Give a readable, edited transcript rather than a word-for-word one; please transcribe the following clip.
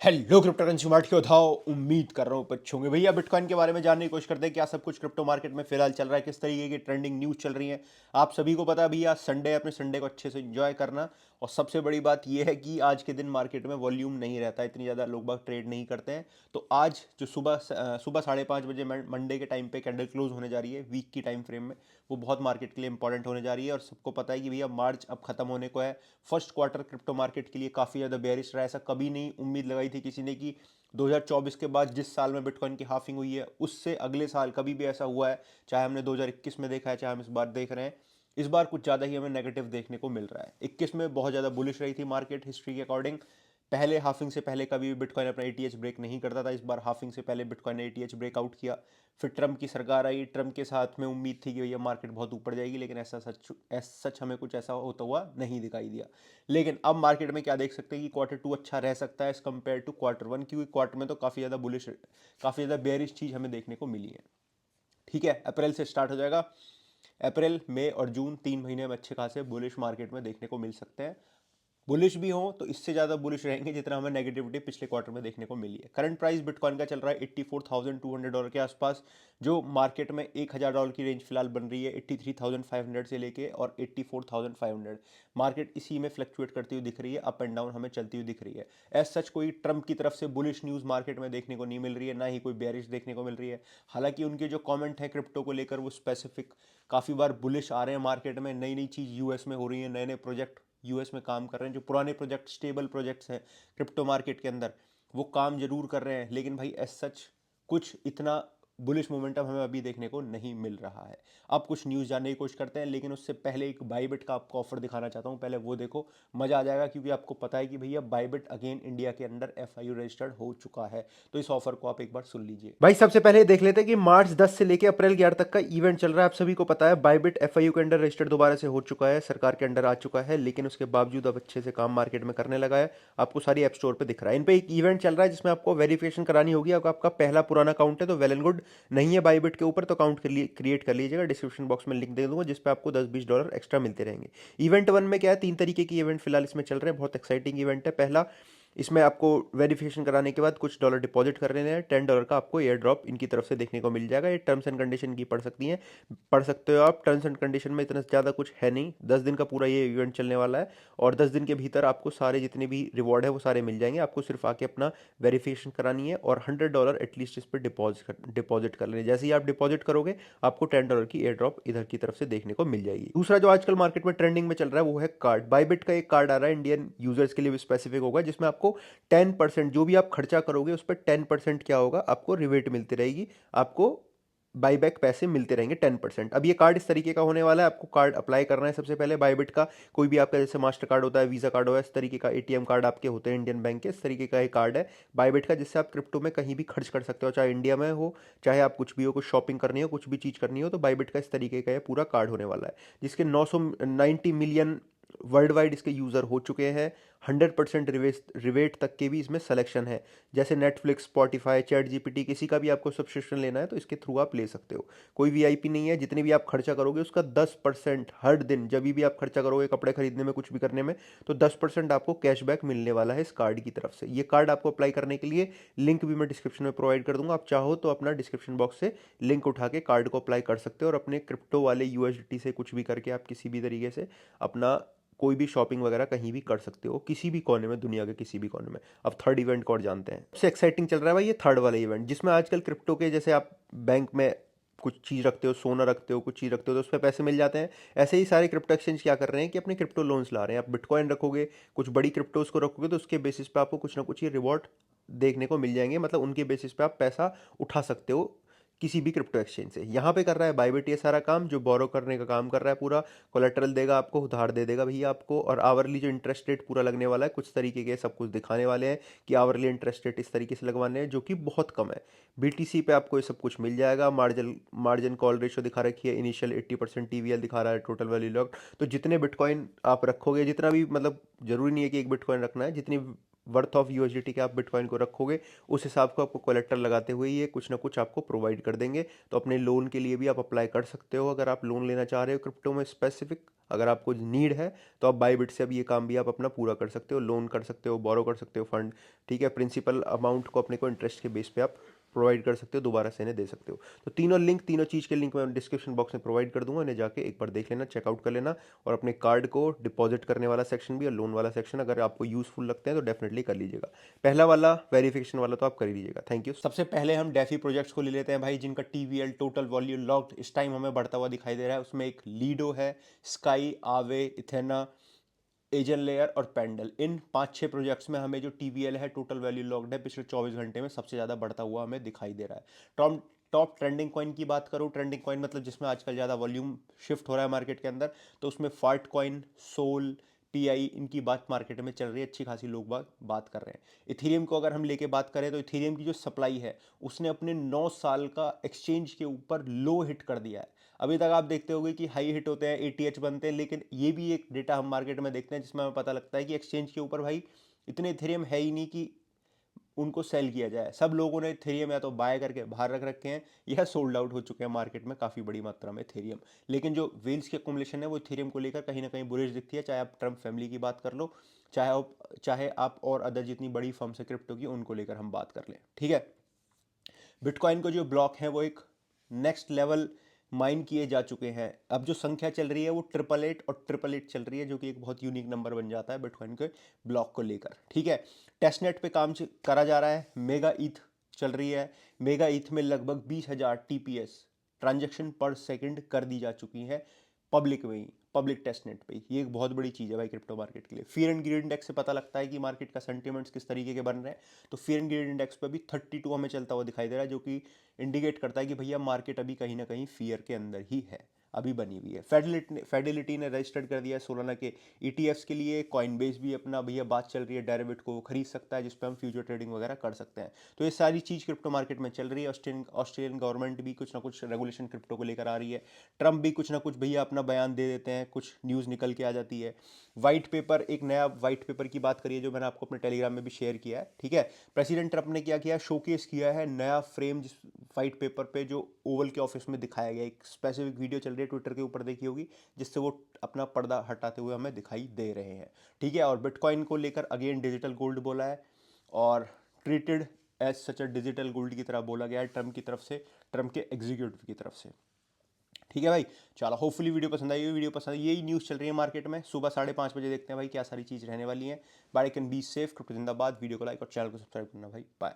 Hello crypto currency mart के उठाओ। उम्मीद कर रहा हूँ अच्छे होंगे भैया। बिटकॉइन के बारे में जानने की कोशिश करते हैं क्या सब कुछ क्रिप्टो मार्केट में फिलहाल चल रहा है, किस तरीके की ट्रेंडिंग न्यूज़ चल रही है। आप सभी को पता है भैया, संडे अपने संडे को अच्छे से एंजॉय करना। और सबसे बड़ी बात यह है कि आज के दिन मार्केट में वॉल्यूम नहीं रहता, इतनी ज़्यादा लोग बाग ट्रेड नहीं करते हैं। तो आज जो सुबह सुबह 5:30 बजे मंडे के टाइम पे कैंडल क्लोज होने जा रही है वीक की टाइम फ्रेम में, वो बहुत मार्केट के लिए इंपॉर्टेंट होने जा रही है। और सबको पता है कि भैया मार्च अब खत्म होने को है। फर्स्ट क्वार्टर क्रिप्टो मार्केट के लिए काफ़ी ज़्यादा बेयरिश रहा, ऐसा कभी नहीं उम्मीद लगाई थी किसी ने कि 2024 के बाद जिस साल में बिटकॉइन की हाफिंग हुई है उससे अगले साल कभी भी ऐसा हुआ है, चाहे हमने 2021 में देखा है चाहे हम इस बार देख रहे हैं। इस बार कुछ ज़्यादा ही हमें नेगेटिव देखने को मिल रहा है। 21 में बहुत ज़्यादा बुलिश रही थी मार्केट हिस्ट्री के अकॉर्डिंग। पहले हाफिंग से पहले कभी भी बिटकॉइन अपना एटीएच ब्रेक नहीं करता था। इस बार हाफिंग से पहले बिटकॉइन ने एटीएच ब्रेकआउट किया। फिर ट्रम्प की सरकार आई, ट्रम्प के साथ में उम्मीद थी कि भैया मार्केट बहुत ऊपर जाएगी, लेकिन ऐसा सच हमें कुछ ऐसा होता हुआ नहीं दिखाई दिया। लेकिन अब मार्केट में क्या देख सकते हैं कि क्वार्टर 2 अच्छा रह सकता है एज कम्पेयर टू क्वार्टर 1, क्योंकि क्वार्टर में तो काफ़ी ज़्यादा बुलिश, काफ़ी ज़्यादा बेयरिश चीज़ हमें देखने को मिली है। ठीक है, अप्रैल से स्टार्ट हो जाएगा। अप्रैल, मई और जून 3 महीने में अच्छे खासे बुलिश मार्केट में देखने को मिल सकते हैं। बुलिश भी हो तो इससे ज़्यादा बुलिश रहेंगे जितना हमें नेगेटिविटी पिछले क्वार्टर में देखने को मिली है। करंट प्राइस बिटकॉइन का चल रहा है $84,200 के आसपास, जो मार्केट में $1,000 की रेंज फिलहाल बन रही है। 83,500 से लेके और 84,500 मार्केट इसी में फ्लक्चुएट करती हुई दिख रही है, अप एंड डाउन हमें चलती हुई दिख रही है। एज सच कोई ट्रंप की तरफ से बुलिश न्यूज़ मार्केट में देखने को नहीं मिल रही है, ना ही कोई बेरिश देखने को मिल रही है। हालांकि उनके जो कमेंट है क्रिप्टो को लेकर वो स्पेसिफिक काफ़ी बार बुलिश आ रहे हैं मार्केट में। नई नई चीज़ यूएस में हो रही है, नए नए प्रोजेक्ट यूएस में काम कर रहे हैं। जो पुराने प्रोजेक्ट, स्टेबल प्रोजेक्ट्स हैं क्रिप्टो मार्केट के अंदर, वो काम जरूर कर रहे हैं, लेकिन भाई एज सच कुछ इतना बुलिश मोमेंटम हमें अभी देखने को नहीं मिल रहा है। अब कुछ न्यूज़ जानने की कोशिश करते हैं, लेकिन उससे पहले एक बाईबिट का आपको ऑफर दिखाना चाहता हूँ। पहले वो देखो, मज़ा आ जाएगा, क्योंकि आपको पता है कि भैया बाईबिट अगेन इंडिया के अंदर एफआईयू रजिस्टर्ड हो चुका है। तो इस ऑफर को आप एक बार सुन लीजिए भाई। सबसे पहले देख लेते हैं कि मार्च 10 से लेकर अप्रैल 11 तक का इवेंट चल रहा है। आप सभी को पता है बाईबिट एफआईयू के अंडर रजिस्टर्ड दोबारा से हो चुका है, सरकार के अंडर आ चुका है, लेकिन उसके बावजूद अब अच्छे से काम मार्केट में करने लगा है। आपको सारी ऐप स्टोर पे दिख रहा है। इन पे एक इवेंट चल रहा है जिसमें आपको वेरिफिकेशन करानी होगी। अगर आपका पहला पुराना अकाउंट है तो वेल एंड गुड, नहीं है बाईबिट के ऊपर तो अकाउंट क्रिएट कर लीजिएगा। डिस्क्रिप्शन बॉक्स में लिंक दे दूंगा जिसपे आपको $10-20 एक्स्ट्रा मिलते रहेंगे। इवेंट 1 में क्या है, 3 तरीके की इवेंट फिलहाल इसमें चल रहे हैं। बहुत एक्साइटिंग इवेंट है। पहला, इसमें आपको वेरिफिकेशन कराने के बाद कुछ डॉलर डिपॉजिट कर लेने हैं। $10 का आपको एयर ड्रॉप इनकी तरफ से देखने को मिल जाएगा। ये टर्म्स एंड कंडीशन की पढ़ सकती हैं, पढ़ सकते हो आप। टर्म्स एंड कंडीशन में इतना ज़्यादा कुछ है नहीं। 10 दिन का पूरा ये इवेंट चलने वाला है, और 10 दिन के भीतर आपको सारे जितने भी रिवॉर्ड है वो सारे मिल जाएंगे। आपको सिर्फ आके अपना वेरिफिकेशन करानी है और $100 एटलीस्ट इस पर डिपॉजिट कर लेने। जैसे ही आप डिपॉजिट करोगे आपको $10 की एयर ड्रॉप इधर की तरफ से देखने को मिल जाएगी। दूसरा जो आजकल मार्केट में ट्रेंडिंग में चल रहा है वो है कार्ड। बाईबिट का एक कार्ड आ रहा है, इंडियन यूजर्स के लिए भी स्पेसिफिक होगा, जिसमें आपको 10%, जो भी आप खर्चा करोगे उस पर 10% क्या होगा, आपको रिवेट मिलती रहेगी। आपको बाईबैक पैसे मिलते रहेंगे 10%। अब ये कार्ड इस तरीके का होने वाला है। आपको कार्ड अप्लाई करना है सबसे पहले बाईबिट का। कोई भी आपका जैसे मास्टर कार्ड होता है, वीजा कार्ड होता है, इस तरीके का एटीएम कार्ड आपके होते हैं इंडियन बैंक के, इस तरीके का एक कार्ड है बाईबिट का, जिससे आप क्रिप्टो में कहीं भी खर्च कर सकते हो, चाहे इंडिया में हो, चाहे आप कुछ भी हो, कुछ शॉपिंग करनी हो, कुछ भी चीज़ करनी हो, तो बाईबिट का इस तरीके का ये पूरा कार्ड होने वाला है, जिसके 990 मिलियन वर्ल्ड वाइड इसके यूज़र हो चुके हैं। 100% रिवेट तक के भी इसमें सिलेक्शन है। जैसे नेटफ्लिक्स, स्पॉटिफाई, चैट जीपीटी, किसी का भी आपको सब्सक्रिप्शन लेना है तो इसके थ्रू आप ले सकते हो। कोई वीआईपी नहीं है। जितने भी आप खर्चा करोगे उसका 10% हर दिन, जब भी आप खर्चा करोगे कपड़े खरीदने में, कुछ भी करने में, तो 10% आपको कैशबैक मिलने वाला है इस कार्ड की तरफ से। ये कार्ड आपको अप्लाई करने के लिए लिंक भी मैं डिस्क्रिप्शन में प्रोवाइड कर दूंगा। आप चाहो तो अपना डिस्क्रिप्शन बॉक्स से लिंक उठा के कार्ड को अप्लाई कर सकते हो, और अपने क्रिप्टो वाले यूएसडीटी से कुछ भी करके आप किसी भी तरीके से अपना कोई भी शॉपिंग वगैरह कहीं भी कर सकते हो, किसी भी कोने में, दुनिया के किसी भी कोने में। अब थर्ड इवेंट को और जानते हैं। सबसे एक्साइटिंग चल रहा है भाई ये थर्ड वाला इवेंट, जिसमें आजकल क्रिप्टो के, जैसे आप बैंक में कुछ चीज़ रखते हो, सोना रखते हो, कुछ चीज़ रखते हो, तो उस पर पैसे मिल जाते हैं। ऐसे ही सारे क्रिप्टो एक्सचेंज क्या कर रहे हैं कि अपने क्रिप्टो लोन्स ला रहे हैं। आप बिटकॉइन रखोगे, कुछ बड़ी क्रिप्टोज को रखोगे, तो उसके बेसिस पे आपको कुछ ना कुछ ये रिवॉर्ड देखने को मिल जाएंगे। मतलब उनके बेसिस पे आप पैसा उठा सकते हो किसी भी क्रिप्टो एक्सचेंज से। यहाँ पे कर रहा है बाईबिट ये सारा काम, जो बोरो करने का काम कर रहा है पूरा। कोलेटरल देगा आपको, उधार दे देगा भैया आपको, और आवरली जो इंटरेस्ट रेट पूरा लगने वाला है, कुछ तरीके के सब कुछ दिखाने वाले हैं कि आवरली इंटरेस्ट रेट इस तरीके से लगवाने हैं, जो कि बहुत कम है। बीटीसी पे आपको ये सब कुछ मिल जाएगा। मार्जिन कॉल रेशो दिखा रखी है, इनिशियल 80% टीवीएल दिखा रहा है, टोटल वैल्यू लॉक्ड। तो जितने बिटकॉइन आप रखोगे, जितना भी, मतलब जरूरी नहीं है कि एक बिटकॉइन रखना है, जितनी वर्थ ऑफ यूएसडीटी के आप बिटकॉइन को रखोगे, उस हिसाब को आपको कोलेक्टर लगाते हुए ये कुछ ना कुछ आपको प्रोवाइड कर देंगे। तो अपने लोन के लिए भी आप अप्लाई कर सकते हो, अगर आप लोन लेना चाह रहे हो क्रिप्टो में स्पेसिफिक, अगर आपको नीड है तो आप बाईबिट से अब ये काम भी आप अपना पूरा कर सकते हो, लोन कर सकते हो, बोरो कर सकते हो फंड, ठीक है। प्रिंसिपल अमाउंट को अपने को इंटरेस्ट के बेस पे आप प्रोवाइड कर सकते हो, दोबारा से इन्हें दे सकते हो। तो तीनों चीज़ के लिंक मैं डिस्क्रिप्शन बॉक्स में प्रोवाइड कर दूंगा, इन्हें जाके एक बार देख लेना, चेकआउट कर लेना। और अपने कार्ड को डिपॉजिट करने वाला सेक्शन भी और लोन वाला सेक्शन अगर आपको यूजफुल लगते हैं तो डेफिनेटली कर लीजिएगा। पहला वाला वेरिफिकेशन वाला तो आप कर ही लीजिएगा। Thank you. सबसे पहले हम डेफी प्रोजेक्ट्स को ले लेते हैं भाई, जिनका टीवीएल टोटल वॉल्यूम लॉक्ड इस टाइम हमें बढ़ता हुआ दिखाई दे रहा है। उसमें एक लीडो है, स्काई, आवे, इथेना, एजन लेयर और पेंडल। इन 5-6 प्रोजेक्ट्स में हमें जो टीवीएल है टोटल वैल्यू लॉक्ड है पिछले 24 घंटे में सबसे ज़्यादा बढ़ता हुआ हमें दिखाई दे रहा है। टॉप ट्रेंडिंग कॉइन की बात करूँ, ट्रेंडिंग कॉइन मतलब जिसमें आजकल ज़्यादा वॉल्यूम शिफ्ट हो रहा है मार्केट के अंदर, तो उसमें फार्ट कॉइन, सोल, पीआई, इनकी बात मार्केट में चल रही है, अच्छी खासी लोग बात कर रहे हैं। इथेरियम को अगर हम लेके बात करें तो इथेरियम की जो सप्लाई है उसने अपने 9 साल का एक्सचेंज के ऊपर लो हिट कर दिया है। अभी तक आप देखते होंगे कि हाई हिट होते हैं, एटीएच बनते हैं, लेकिन ये भी एक डेटा हम मार्केट में देखते हैं जिसमें हमें पता लगता है कि एक्सचेंज के ऊपर भाई इतने इथेरियम है ही नहीं कि उनको सेल किया जाए। सब लोगों ने इथेरियम या तो बाय करके बाहर रख रखे हैं या सोल्ड आउट हो चुके हैं मार्केट में काफ़ी बड़ी मात्रा में इथेरियम। लेकिन जो वेल्स की अकोमोलेशन है वो इथेरियम को लेकर कहीं ना कहीं बुलिश दिखती है, चाहे आप ट्रम्प फैमिली की बात कर लो, चाहे आप और अदर जितनी बड़ी फर्म से क्रिप्टो की उनको लेकर हम बात कर लें, ठीक है। बिटकॉइन को जो ब्लॉक है वो एक नेक्स्ट लेवल माइन किए जा चुके हैं। अब जो संख्या चल रही है वो 888 और 888 चल रही है, जो कि एक बहुत यूनिक नंबर बन जाता है बिटकॉइन के ब्लॉक को लेकर, ठीक है। टेस्टनेट पे काम करा जा रहा है, मेगा ईथ चल रही है। मेगा ईथ में लगभग 20,000 टीपीएस ट्रांजेक्शन पर सेकंड कर दी जा चुकी है पब्लिक में ही, पब्लिक टेस्टनेट पे। ये एक बहुत बड़ी चीज़ है भाई क्रिप्टो मार्केट के लिए। फियर एंड ग्रीड इंडेक्स से पता लगता है कि मार्केट का सेंटिमेंट्स किस तरीके के बन रहे हैं। तो फियर एंड ग्रीड इंडेक्स पे भी 32 हमें चलता हुआ दिखाई दे रहा है, जो कि इंडिकेट करता है कि भैया मार्केट अभी कहीं ना कहीं फियर के अंदर ही है, अभी बनी हुई है। फेडिलिटी ने रजिस्टर्ड कर दिया है सोलाना के ईटीएफ्स के लिए। कॉइनबेस भी अपना भैया बात चल रही है, डेरिवेट को खरीद सकता है, जिस पर हम फ्यूचर ट्रेडिंग वगैरह कर सकते हैं। तो ये सारी चीज़ क्रिप्टो मार्केट में चल रही है। ऑस्ट्रेलियन गवर्नमेंट भी कुछ ना कुछ रेगुलेशन क्रिप्टो को लेकर आ रही है। ट्रम्प भी कुछ ना कुछ भैया अपना बयान दे देते हैं, कुछ न्यूज़ निकल के आ जाती है। वाइट पेपर, एक नया वाइट पेपर की बात करिए जो मैंने आपको अपने टेलीग्राम में भी शेयर किया है, ठीक है। प्रेसिडेंट ट्रम्प ने क्या किया, शोकेस किया है नया फ्रेम, जिस वाइट पेपर पे जो ओवल के ऑफिस में दिखाया गया। एक स्पेसिफिक वीडियो चल रही है ट्विटर के ऊपर, देखी होगी, जिससे वो अपना पर्दा हटाते हुए हमें दिखाई दे रहे हैं, ठीक है। और बिटकॉइन को लेकर अगेन डिजिटल गोल्ड बोला है और treated as such a digital gold की तरह बोला गया है ट्रम्प की तरफ से, ट्रम्प के एग्जीक्यूटिव की तरफ से, ठीक है भाई। चलो, होपफुली वीडियो पसंद आई, वीडियो पसंद आई, यही न्यूज़ चल रही है मार्केट में। सुबह 5:30 बजे देखते हैं भाई क्या सारी चीज़ रहने वाली है। By can be safe, crypto जिंदाबाद। वीडियो को लाइक और चैनल को सब्सक्राइब करना भाई। बाय।